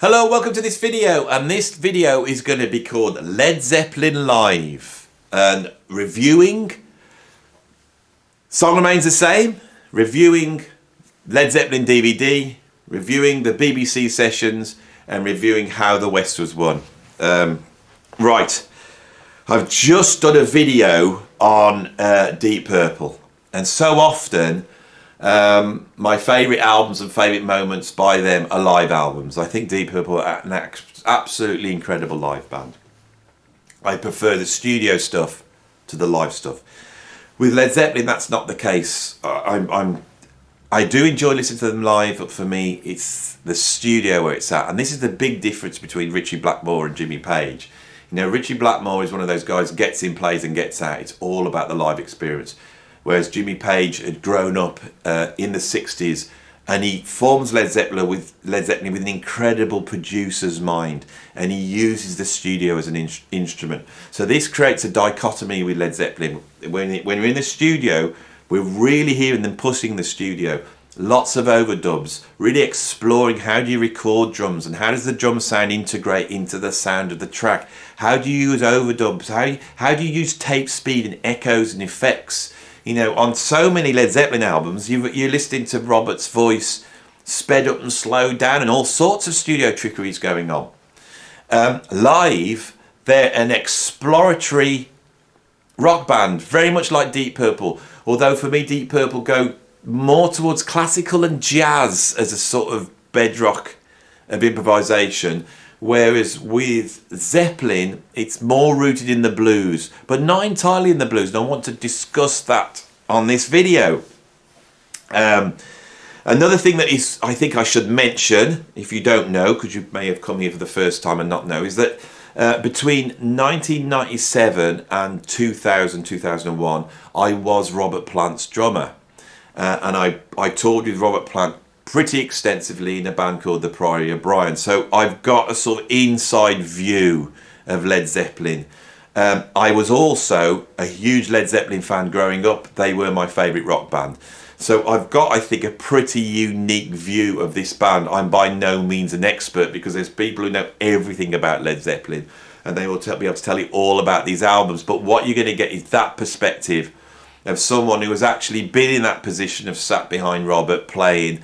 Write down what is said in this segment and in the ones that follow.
Hello, welcome to this video, and this video is going to be called Led Zeppelin Live, and reviewing song remains the same, reviewing Led Zeppelin DVD, reviewing the BBC sessions, and reviewing how the West was won. Right, I've just done a video on Deep Purple, and so often my favourite albums and favourite moments by them are live albums. I think Deep Purple are an absolutely incredible live band. I prefer the studio stuff to the live stuff. With Led Zeppelin, that's not the case. I do enjoy listening to them live, but for me, it's the studio where it's at. And this is the big difference between Ritchie Blackmore and Jimmy Page. You know, Ritchie Blackmore is one of those guys, gets in, plays and gets out. It's all about the live experience. Whereas Jimmy Page had grown up in the 60s, and he forms Led Zeppelin with an incredible producer's mind, and he uses the studio as an instrument. So this creates a dichotomy with Led Zeppelin. When we're in the studio, we're really hearing them pushing the studio. Lots of overdubs, really exploring how do you record drums and how does the drum sound integrate into the sound of the track. How do you use overdubs? How do you use tape speed and echoes and effects? You know, on so many Led Zeppelin albums, you're listening to Robert's voice sped up and slowed down and all sorts of studio trickeries going on. Live, they're an exploratory rock band, very much like Deep Purple. Although for me, Deep Purple go more towards classical and jazz as a sort of bedrock of improvisation. Whereas with Zeppelin, it's more rooted in the blues, but not entirely in the blues. And I want to discuss that on this video. Another thing that is, I think I should mention, if you don't know, because you may have come here for the first time and not know, is that between 1997 and 2000, 2001, I was Robert Plant's drummer. And I toured with Robert Plant pretty extensively in a band called the Priory of Brian. So I've got a sort of inside view of Led Zeppelin. I was also a huge Led Zeppelin fan growing up. They were my favourite rock band. So I've got, I think, a pretty unique view of this band. I'm by no means an expert because there's people who know everything about Led Zeppelin and they will be able to tell you all about these albums. But what you're going to get is that perspective of someone who has actually been in that position of sat behind Robert playing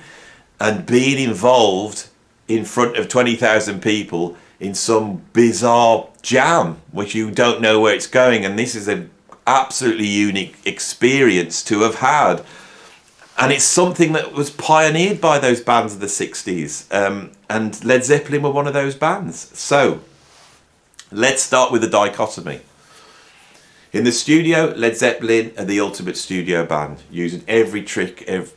and being involved in front of 20,000 people in some bizarre jam, which you don't know where it's going. And this is an absolutely unique experience to have had. And it's something that was pioneered by those bands of the 60s. And Led Zeppelin were one of those bands. So let's start with the dichotomy. In the studio, Led Zeppelin are the ultimate studio band, using every trick at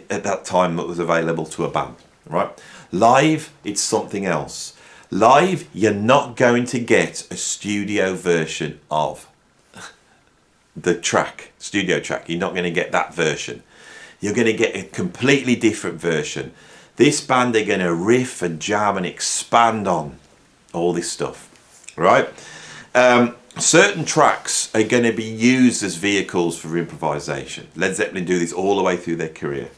that time that was available to a band, right? Live, it's something else. Live, you're not going to get a studio version of the track, studio track. You're not going to get that version. You're going to get a completely different version. This band are going to riff and jam and expand on all this stuff, right? Certain tracks are going to be used as vehicles for improvisation. Led Zeppelin do this all the way through their career.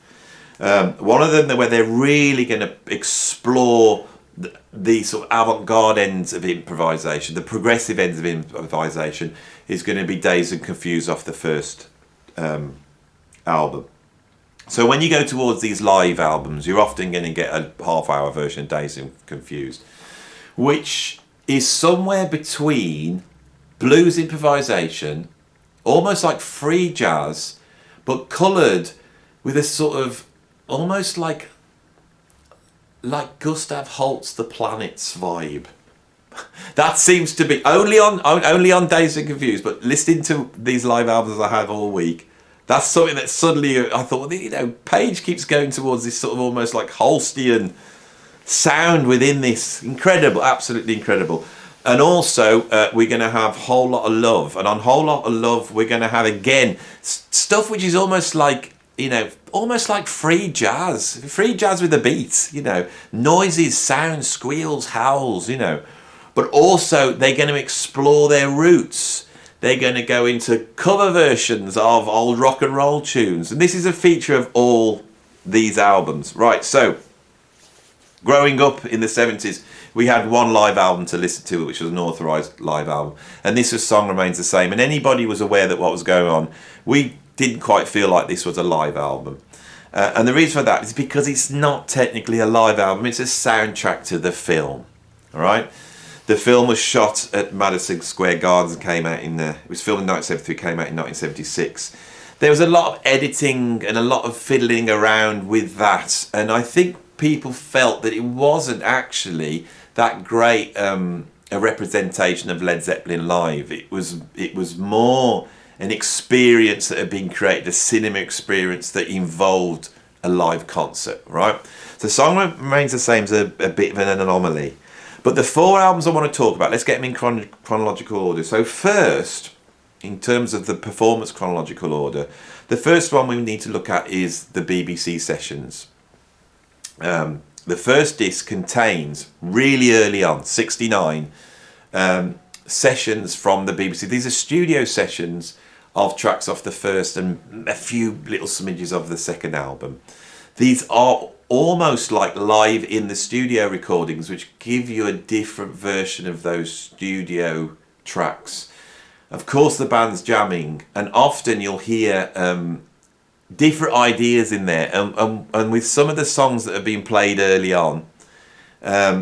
One of them where they're really going to explore the sort of avant-garde ends of improvisation, the progressive ends of improvisation, is going to be Dazed and Confused off the first album. So when you go towards these live albums, you're often going to get a half-hour version of Dazed and Confused, which is somewhere between blues improvisation, almost like free jazz, but coloured with a sort of almost like Gustav Holst's The Planets vibe. That seems to be only on Dazed and Confused, but listening to these live albums I have all week, that's something that suddenly I thought, well, you know, Page keeps going towards this sort of almost like Holstian sound within this. Incredible, absolutely incredible. And also, we're going to have Whole Lot of Love. And on Whole Lot of Love, we're going to have, again, stuff which is almost like, you know, almost like free jazz. Free jazz with a beat, you know. Noises, sounds, squeals, howls, you know. But also, they're going to explore their roots. They're going to go into cover versions of old rock and roll tunes. And this is a feature of all these albums. Right, so growing up in the 70s, we had one live album to listen to, which was an authorised live album. And this was Song Remains the Same. And anybody was aware that what was going on, we didn't quite feel like this was a live album. And the reason for that is because it's not technically a live album, it's a soundtrack to the film. All right? The film was shot at Madison Square Gardens, it was filmed in 1973, came out in 1976. There was a lot of editing and a lot of fiddling around with that. And I think people felt that it wasn't actually that great a representation of Led Zeppelin live. It was more an experience that had been created, a cinema experience that involved a live concert, right? So Song Remains the Same is a bit of an anomaly. But the 4 albums I want to talk about, let's get them in chronological order. So first, in terms of the performance chronological order, the first one we need to look at is the BBC sessions. The first disc contains, really early on, 69, sessions from the BBC. These are studio sessions of tracks off the first and a few little smidges of the second album. These are almost like live in the studio recordings, which give you a different version of those studio tracks. Of course, the band's jamming, and often you'll hear different ideas in there. And with some of the songs that have been played early on,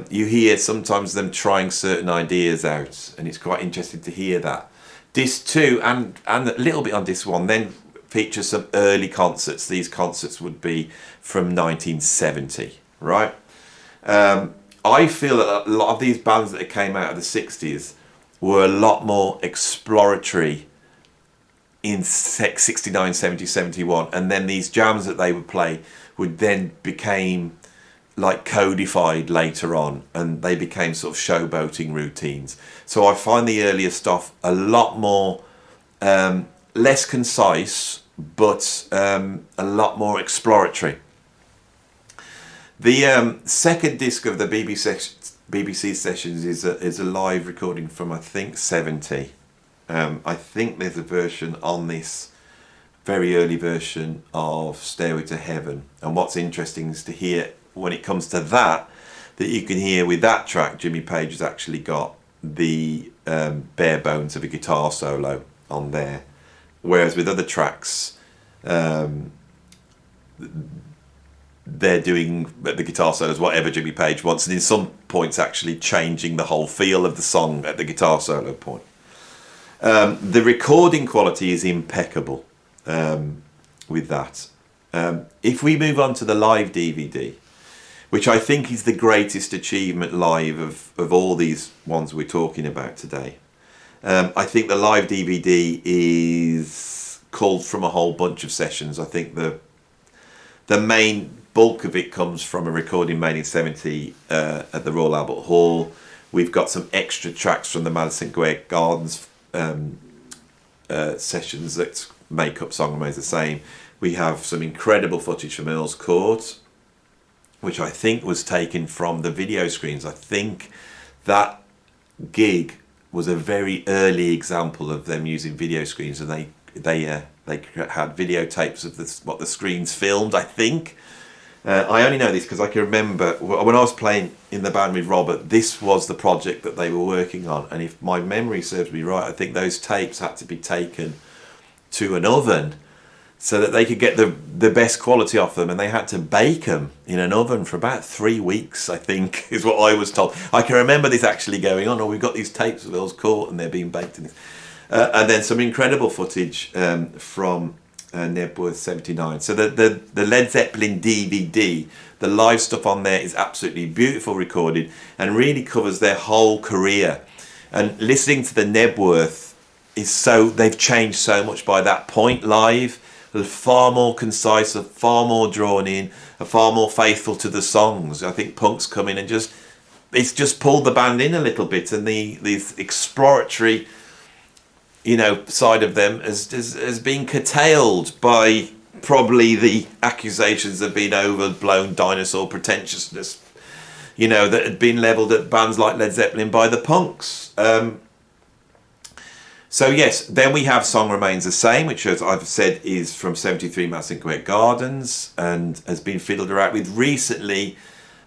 you hear sometimes them trying certain ideas out, and it's quite interesting to hear that. Disc 2 and a little bit on Disc 1 then features some early concerts. These concerts would be from 1970, right? I feel that a lot of these bands that came out of the 60s were a lot more exploratory in 69, 70, 71, and then these jams that they would play would then became like codified later on, and they became sort of showboating routines. So I find the earlier stuff a lot more less concise, but a lot more exploratory. The second disc of the BBC sessions is a live recording from, I think, 70. I think there's a version on this very early version of Stairway to Heaven, and what's interesting is to hear when it comes to that you can hear with that track Jimmy Page has actually got the bare bones of a guitar solo on there, whereas with other tracks they're doing the guitar solos whatever Jimmy Page wants, and in some points actually changing the whole feel of the song at the guitar solo point. The recording quality is impeccable with that. If we move on to the live DVD, which I think is the greatest achievement live of all these ones we're talking about today, I think the live DVD is culled from a whole bunch of sessions. I think the main bulk of it comes from a recording made in 70 at the Royal Albert Hall. We've got some extra tracks from the Madison Square Gardens sessions that make up Song Remains the Same. We have some incredible footage from Earl's Court, which I think was taken from the video screens. I think that gig was a very early example of them using video screens, and they had videotapes of what the screens filmed, I think. I only know this because I can remember when I was playing in the band with Robert, this was the project that they were working on, and if my memory serves me right, I think those tapes had to be taken to an oven so that they could get the best quality off them, and they had to bake them in an oven for about 3 weeks, I think, is what I was told. I can remember this actually going on, we've got these tapes of Earl's Court and they're being baked in this. And then some incredible footage from Nebworth 79. So the Led Zeppelin DVD, the live stuff on there is absolutely beautiful recorded and really covers their whole career. And listening to the Nebworth they've changed so much by that point live. They're far more concise, far more drawn in, far more faithful to the songs. I think Punk's come in and it's just pulled the band in a little bit, and the exploratory, side of them has been curtailed by probably the accusations of being overblown dinosaur pretentiousness, that had been levelled at bands like Led Zeppelin by the Punks. So yes, then we have Song Remains the Same, which, as I've said, is from 73 Madison Square Gardens and has been fiddled around with recently.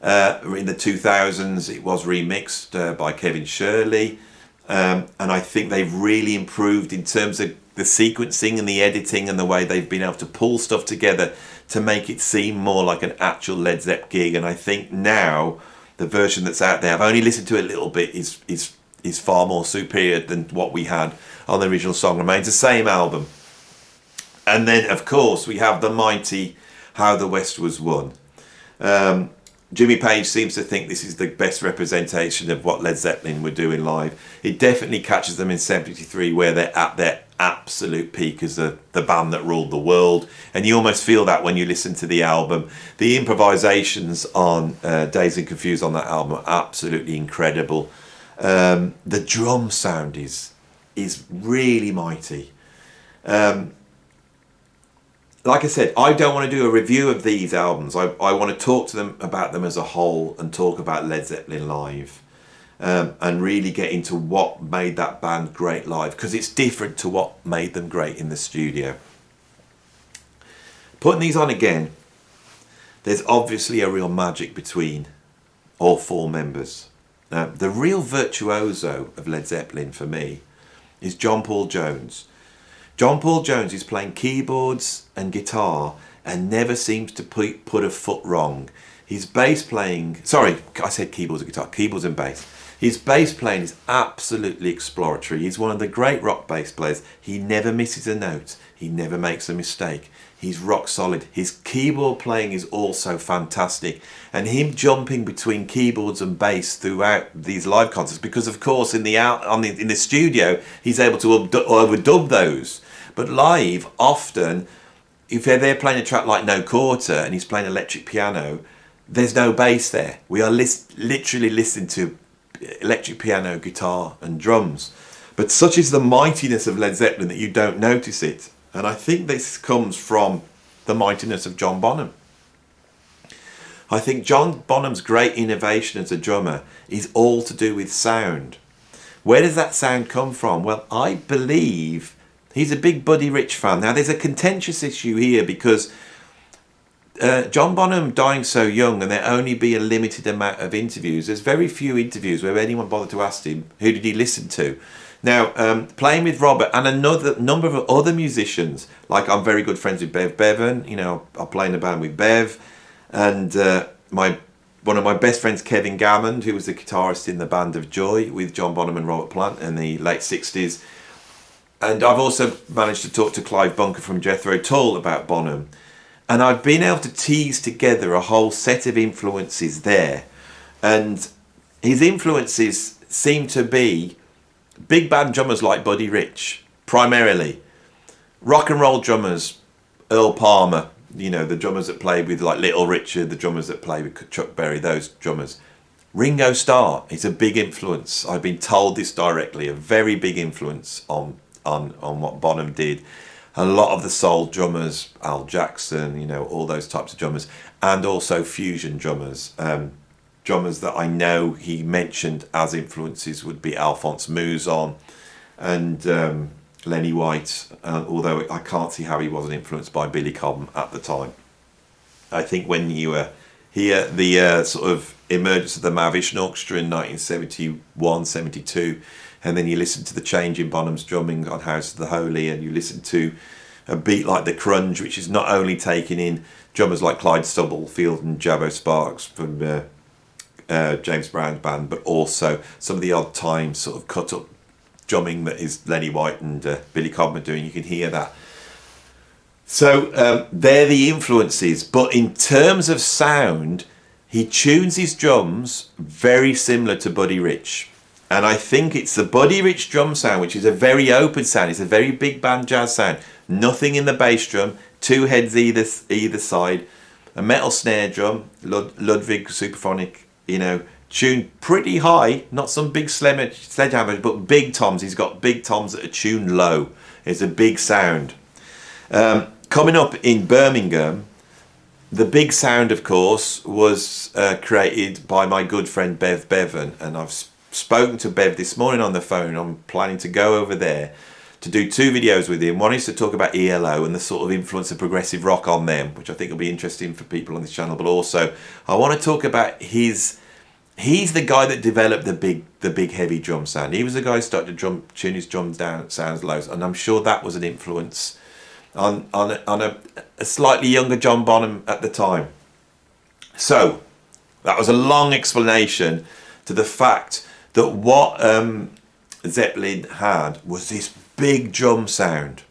In the 2000s, it was remixed by Kevin Shirley. And I think they've really improved in terms of the sequencing and the editing and the way they've been able to pull stuff together to make it seem more like an actual Led Zepp gig. And I think now the version that's out there, I've only listened to it a little bit, is far more superior than what we had on the original Song Remains, the same album. And then, of course, we have the mighty How the West Was Won. Jimmy Page seems to think this is the best representation of what Led Zeppelin were doing live. It definitely catches them in 73, where they're at their absolute peak as the band that ruled the world. And you almost feel that when you listen to the album. The improvisations on Dazed and Confused on that album are absolutely incredible. The drum sound is really mighty. Like I said, I don't want to do a review of these albums. I want to talk to them about them as a whole and talk about Led Zeppelin live, and really get into what made that band great live, because it's different to what made them great in the studio. Putting these on again, there's obviously a real magic between all four members. The real virtuoso of Led Zeppelin for me is John Paul Jones. John Paul Jones is playing keyboards and guitar and never seems to put a foot wrong. His bass playing, sorry, I said keyboards and guitar, keyboards and bass. His bass playing is absolutely exploratory. He's one of the great rock bass players. He never misses a note. He never makes a mistake. He's rock solid. His keyboard playing is also fantastic. And him jumping between keyboards and bass throughout these live concerts, because of course in the studio he's able to overdub those. But live, often, if they're playing a track like No Quarter and he's playing electric piano, there's no bass there. We are literally listening to electric piano, guitar and drums. But such is the mightiness of Led Zeppelin that you don't notice it. And I think this comes from the mightiness of John Bonham. I think John Bonham's great innovation as a drummer is all to do with sound. Where does that sound come from? Well, I believe he's a big Buddy Rich fan. Now, there's a contentious issue here because John Bonham dying so young and there only be a limited amount of interviews. There's very few interviews where anyone bothered to ask him, who did he listen to? Now, playing with Robert and another number of other musicians, like I'm very good friends with Bev Bevan, you know, I play in a band with Bev, and one of my best friends, Kevin Gammond, who was the guitarist in the Band of Joy with John Bonham and Robert Plant in the late 60s. And I've also managed to talk to Clive Bunker from Jethro Tull about Bonham. And I've been able to tease together a whole set of influences there. And his influences seem to be big band drummers like Buddy Rich, primarily. Rock and roll drummers, Earl Palmer, you know, the drummers that played with like Little Richard, the drummers that played with Chuck Berry, those drummers. Ringo Starr is a big influence. I've been told this directly, a very big influence on what Bonham did. A lot of the soul drummers, Al Jackson, you know, all those types of drummers, and also fusion drummers. Drummers that I know he mentioned as influences would be Alphonse Mouzon and Lenny White, although I can't see how he wasn't influenced by Billy Cobham at the time. I think when you hear the sort of emergence of the Mahavishnu Orchestra in 1971, 72, and then you listen to the change in Bonham's drumming on House of the Holy, and you listen to a beat like the Crunge, which is not only taking in drummers like Clyde Stubblefield and Jabbo Sparks from James Brown's band, but also some of the odd time sort of cut up drumming that is Lenny White and Billy Cobham are doing. You can hear that. So they're the influences, but in terms of sound, he tunes his drums very similar to Buddy Rich. And I think it's the Buddy Rich drum sound, which is a very open sound. It's a very big band jazz sound. Nothing in the bass drum, two heads either side, a metal snare drum, Ludwig Superphonic, you know, tuned pretty high, not some big sledgehammer, but big toms. He's got big toms that are tuned low. It's a big sound. Coming up in Birmingham, the big sound, of course, was created by my good friend Bev Bevan, and I've spoken to Bev this morning on the phone. I'm planning to go over there to do 2 videos with him. One is to talk about ELO and the sort of influence of progressive rock on them, which I think will be interesting for people on this channel. But also, I want to talk about he's the guy that developed the big heavy drum sound. He was the guy who started to tune his drums down, sounds low, and I'm sure that was an influence on a slightly younger John Bonham at the time. So that was a long explanation to the fact that what Zeppelin had was this big drum sound,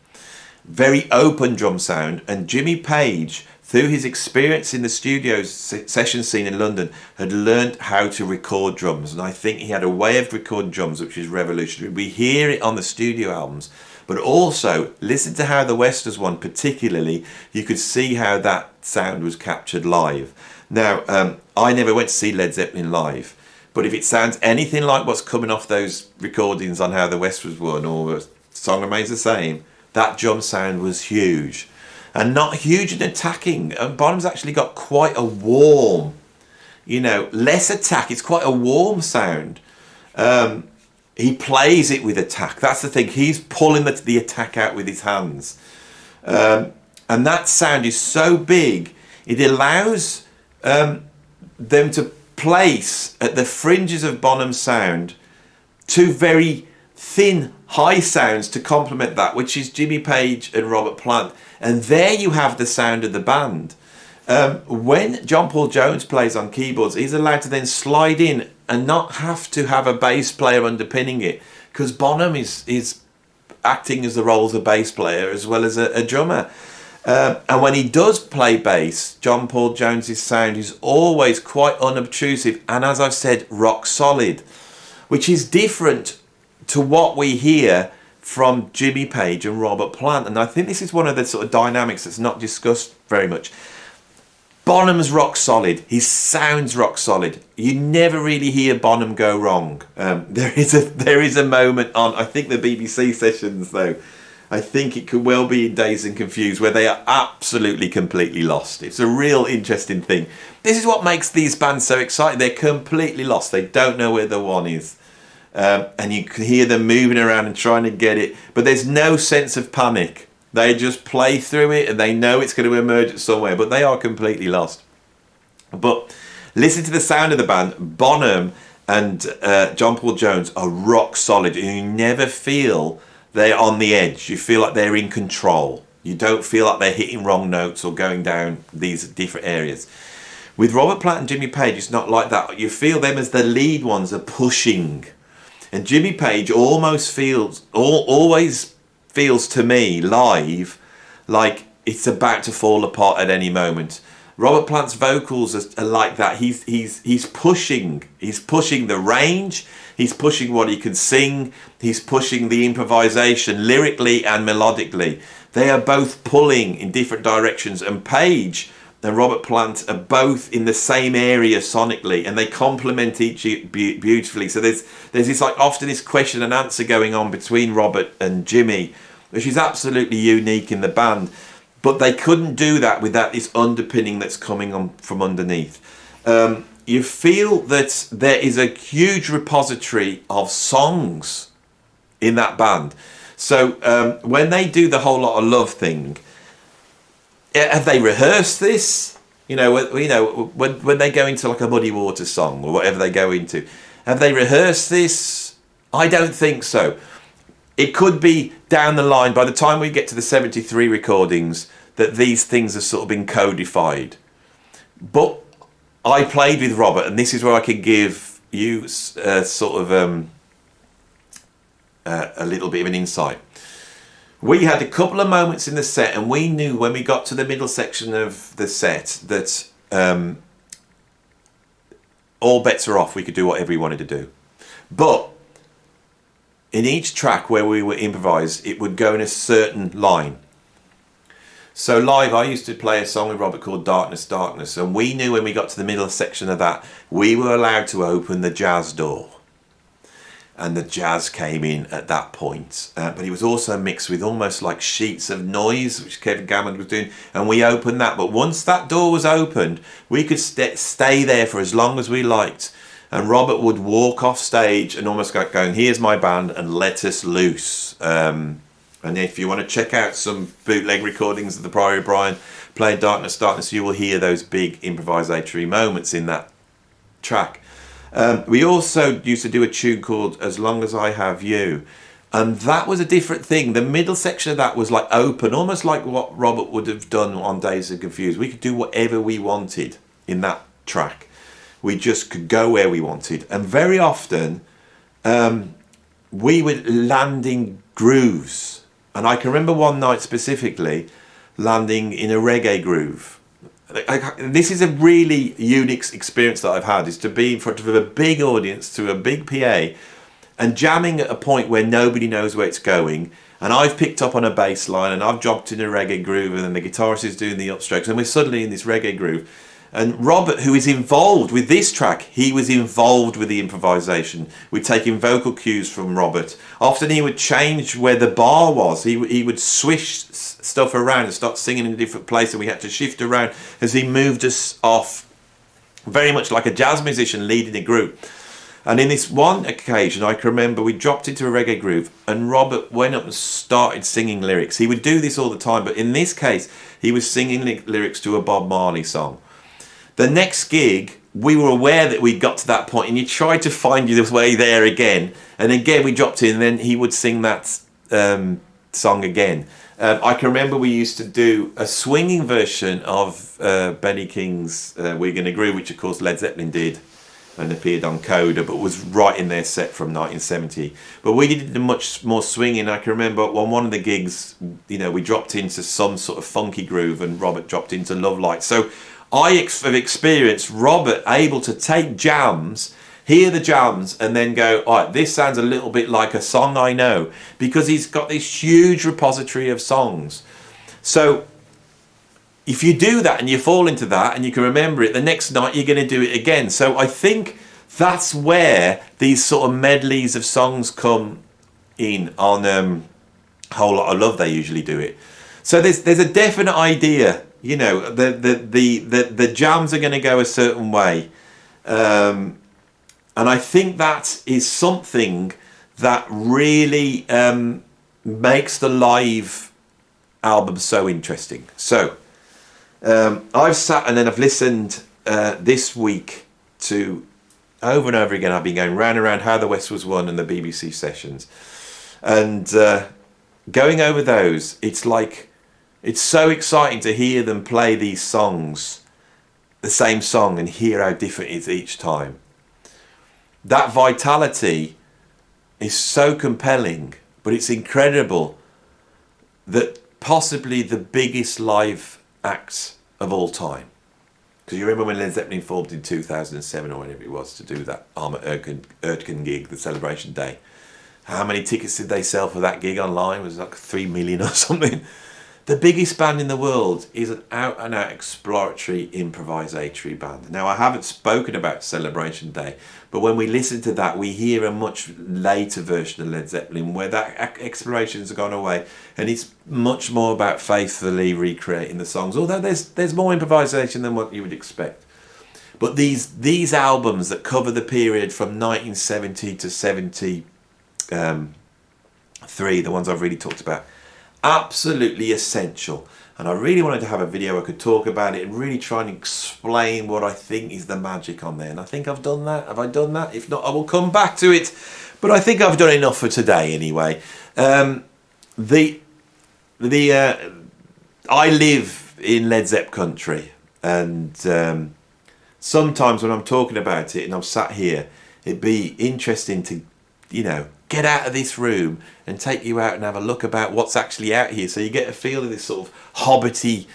very open drum sound, and Jimmy Page, through his experience in the studio session scene in London, had learned how to record drums. And I think he had a way of recording drums which is revolutionary. We hear it on the studio albums, but also listen to how the Westers one particularly, you could see how that sound was captured live. Now, I never went to see Led Zeppelin live, but if it sounds anything like what's coming off those recordings on How the West Was Won or Song Remains the Same, that drum sound was huge. And not huge and attacking. Bonham's actually got quite a warm, less attack. It's quite a warm sound. He plays it with attack. That's the thing. He's pulling the attack out with his hands. And that sound is so big, it allows them to place at the fringes of Bonham's sound 2 very thin, high sounds to complement that, which is Jimmy Page and Robert Plant. And there you have the sound of the band. When John Paul Jones plays on keyboards, he's allowed to then slide in and not have to have a bass player underpinning it, because Bonham is acting as the role of a bass player as well as a drummer. And when he does play bass, John Paul Jones's sound is always quite unobtrusive and, as I've said, rock solid, which is different to what we hear from Jimmy Page and Robert Plant. And I think this is one of the sort of dynamics that's not discussed very much. Bonham's rock solid. His sound's rock solid. You never really hear Bonham go wrong. There is a moment on, I think, the BBC sessions, though, I think it could well be in Dazed and Confused, where they are absolutely completely lost. It's a real interesting thing. This is what makes these bands so exciting. They're completely lost. They don't know where the one is. And you can hear them moving around and trying to get it, but there's no sense of panic. They just play through it and they know it's going to emerge somewhere, but they are completely lost. But listen to the sound of the band. Bonham and John Paul Jones are rock solid. You never feel they're on the edge. You feel like they're in control. You don't feel like they're hitting wrong notes or going down these different areas. With Robert Plant and Jimmy Page, it's not like that. You feel them as the lead ones are pushing. And Jimmy Page always feels to me live like it's about to fall apart at any moment. Robert Plant's vocals are like that. He's pushing the range. He's pushing what he can sing. He's pushing the improvisation lyrically and melodically. They are both pulling in different directions. And Page and Robert Plant are both in the same area sonically, and they complement each beautifully. So there's this like often this question and answer going on between Robert and Jimmy, which is absolutely unique in the band. But they couldn't do that without this underpinning that's coming on from underneath. You feel that there is a huge repository of songs in that band. So when they do the Whole Lot of Love thing, have they rehearsed this? When they go into like a Muddy Waters song or whatever they go into, have they rehearsed this? I don't think so. It could be down the line, by the time we get to the 73 recordings, that these things have sort of been codified. But I played with Robert, and this is where I can give you a little bit of an insight. We had a couple of moments in the set, and we knew when we got to the middle section of the set that all bets are off. We could do whatever we wanted to do. But in each track where we were improvised, it would go in a certain line. So live, I used to play a song with Robert called Darkness, Darkness, and we knew when we got to the middle section of that, we were allowed to open the jazz door. And the jazz came in at that point. But it was also mixed with almost like sheets of noise, which Kevin Gammond was doing, and we opened that. But once that door was opened, we could stay there for as long as we liked. And Robert would walk off stage and almost going, here's my band, and let us loose. And if you want to check out some bootleg recordings of the Priory O'Brien playing Darkness, Darkness, you will hear those big improvisatory moments in that track. We also used to do a tune called As Long As I Have You, and that was a different thing. The middle section of that was like open, almost like what Robert would have done on Days of Confused. We could do whatever we wanted in that track. We just could go where we wanted, and very often we would land in grooves. And I can remember one night specifically landing in a reggae groove. This is a really unique experience that I've had, is to be in front of a big audience to a big PA and jamming at a point where nobody knows where it's going. And I've picked up on a bass line and I've dropped in a reggae groove, and then the guitarist is doing the upstrokes, and we're suddenly in this reggae groove. And Robert, who is involved with this track, he was involved with the improvisation. We'd taken vocal cues from Robert. Often he would change where the bar was. He would swish stuff around and start singing in a different place, and we had to shift around as he moved us off, very much like a jazz musician leading a group. And in this one occasion, I can remember we dropped into a reggae groove and Robert went up and started singing lyrics. He would do this all the time, but in this case, he was singing lyrics to a Bob Marley song. The next gig, we were aware that we'd got to that point, and you tried to find your way there again. And again, we dropped in, and then he would sing that song again. I can remember we used to do a swinging version of Benny King's We're Gonna Groove, which of course Led Zeppelin did and appeared on Coda, but was right in their set from 1970. But we did much more swinging. I can remember on one of the gigs, we dropped into some sort of funky groove, and Robert dropped into Love Light. So I have experienced Robert able to take jams, hear the jams, and then go, all right, this sounds a little bit like a song I know, because he's got this huge repository of songs. So if you do that and you fall into that and you can remember it, the next night you're going to do it again. So I think that's where these sort of medleys of songs come in on Whole Lot of Love. They usually do it. So there's a definite idea. The jams are going to go a certain way, and I think that is something that really makes the live album so interesting. So I've sat and then I've listened this week to over and over again. I've been going round and round How the West Was Won and the BBC sessions, and going over those, it's so exciting to hear them play these songs, the same song, and hear how different it is each time. That vitality is so compelling, but it's incredible that possibly the biggest live acts of all time. Because you remember when Led Zeppelin formed in 2007 or whenever it was to do that Armut Erdken gig, the Celebration Day. How many tickets did they sell for that gig online? It was like 3 million or something. The biggest band in the world is an out-and-out exploratory improvisatory band. Now, I haven't spoken about Celebration Day, but when we listen to that, we hear a much later version of Led Zeppelin where that exploration has gone away, and it's much more about faithfully recreating the songs, although there's more improvisation than what you would expect. But these albums that cover the period from 1970 to 73, the ones I've really talked about, absolutely essential. And I really wanted to have a video I could talk about it and really try and explain what I think is the magic on there. And I think I've done that. Have I done that? If not, I will come back to it. But I think I've done enough for today anyway. I live in Led Zepp country, and sometimes when I'm talking about it and I'm sat here, it'd be interesting to, get out of this room and take you out and have a look about what's actually out here, so you get a feel of this sort of hobbity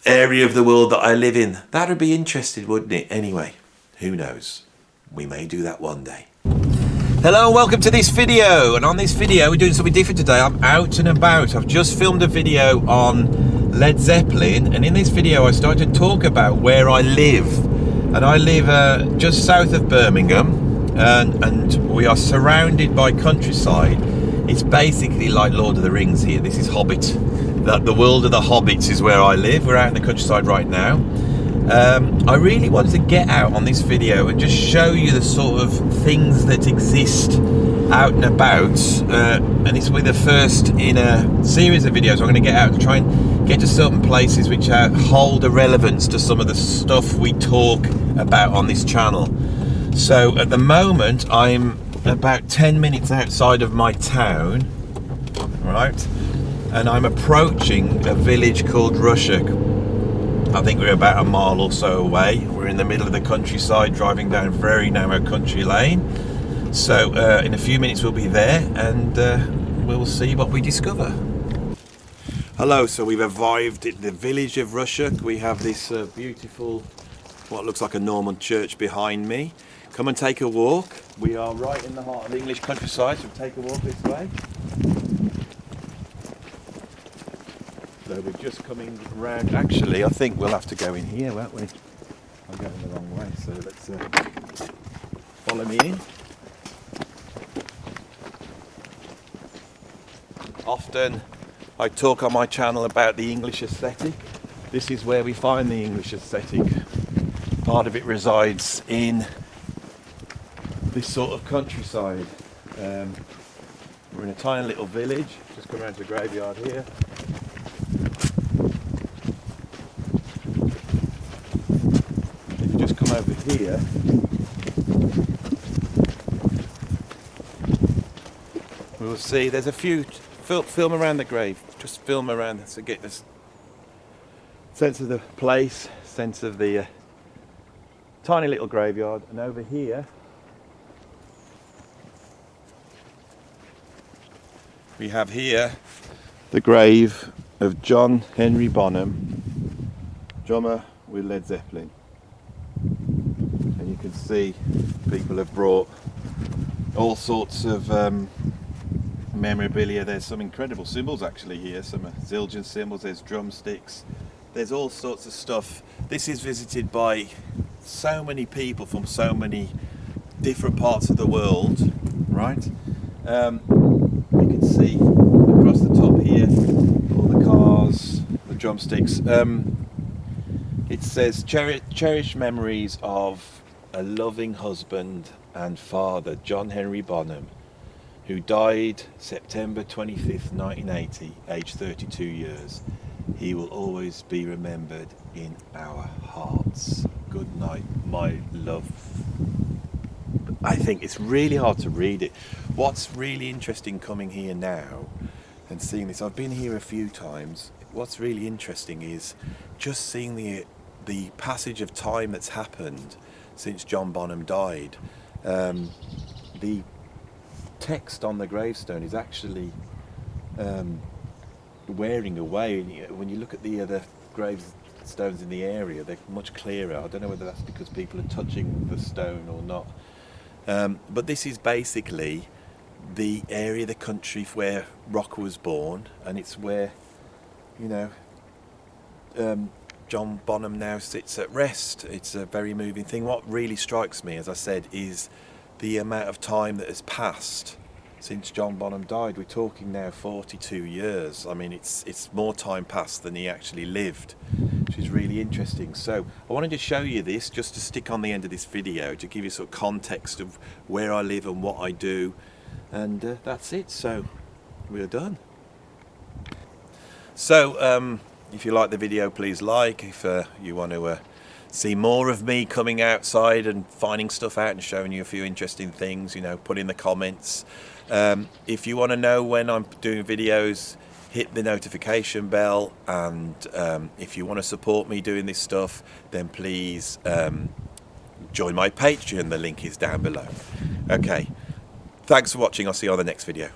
area of the world that I live in. That would be interesting, wouldn't it? Anyway, who knows? We may do that one day. Hello and welcome to this video. And on this video, we're doing something different today. I'm out and about. I've just filmed a video on Led Zeppelin, and in this video I started to talk about where I live. And I live just south of Birmingham, and we are surrounded by countryside. It's basically like Lord of the Rings here. This is Hobbit. The world of the Hobbits is where I live. We're out in the countryside right now. I really wanted to get out on this video and just show you the sort of things that exist out and about, and this will be the first in a series of videos. I'm going to get out and try and get to certain places which hold a relevance to some of the stuff we talk about on this channel. So at the moment I'm about 10 minutes outside of my town, right, and I'm approaching a village called Rushek. I think we're about a mile or so away. We're in the middle of the countryside, driving down a very narrow country lane. So in a few minutes we'll be there, and we'll see what we discover. Hello, so we've arrived at the village of Rushek. We have this beautiful, what looks like a Norman church behind me. Come and take a walk. We are right in the heart of the English countryside, so take a walk this way. So we're just coming round. Actually, I think we'll have to go in here, won't we? I'm going the wrong way, so let's follow me in. Often I talk on my channel about the English aesthetic. This is where we find the English aesthetic. Part of it resides in this sort of countryside. We're in a tiny little village. Just come around to the graveyard here. If you just come over here, we'll see there's a few. Film around the grave. Just film around to get this sense of the place, sense of the tiny little graveyard. And over here we have the grave of John Henry Bonham, drummer with Led Zeppelin. And you can see people have brought all sorts of memorabilia. There's some incredible symbols actually here, some Zildjian symbols, there's drumsticks, there's all sorts of stuff. This is visited by so many people from so many different parts of the world, right? You can see across the top here all the cars, the drumsticks. It says cherished memories of a loving husband and father, John Henry Bonham, who died September 25th, 1980, aged 32 years. He will always be remembered in our hearts. Good night, my love. I think it's really hard to read it. What's really interesting coming here now and seeing this, I've been here a few times. What's really interesting is just seeing the passage of time that's happened since John Bonham died. The text on the gravestone is actually wearing away. When you look at the other gravestones in the area, they're much clearer. I don't know whether that's because people are touching the stone or not. But this is basically the area of the country where rock was born, and it's where, you know, John Bonham now sits at rest. It's a very moving thing. What really strikes me, as I said, is the amount of time that has passed since John Bonham died. We're talking now 42 years. I mean, it's more time passed than he actually lived, which is really interesting. So I wanted to show you this just to stick on the end of this video to give you sort of context of where I live and what I do, and that's it. So we're done. So if you like the video, please like. If you want to see more of me coming outside and finding stuff out and showing you a few interesting things, you know, put in the comments. If you want to know when I'm doing videos, hit the notification bell, and if you want to support me doing this stuff, then please join my Patreon. The link is down below. Okay, thanks for watching. I'll see you on the next video.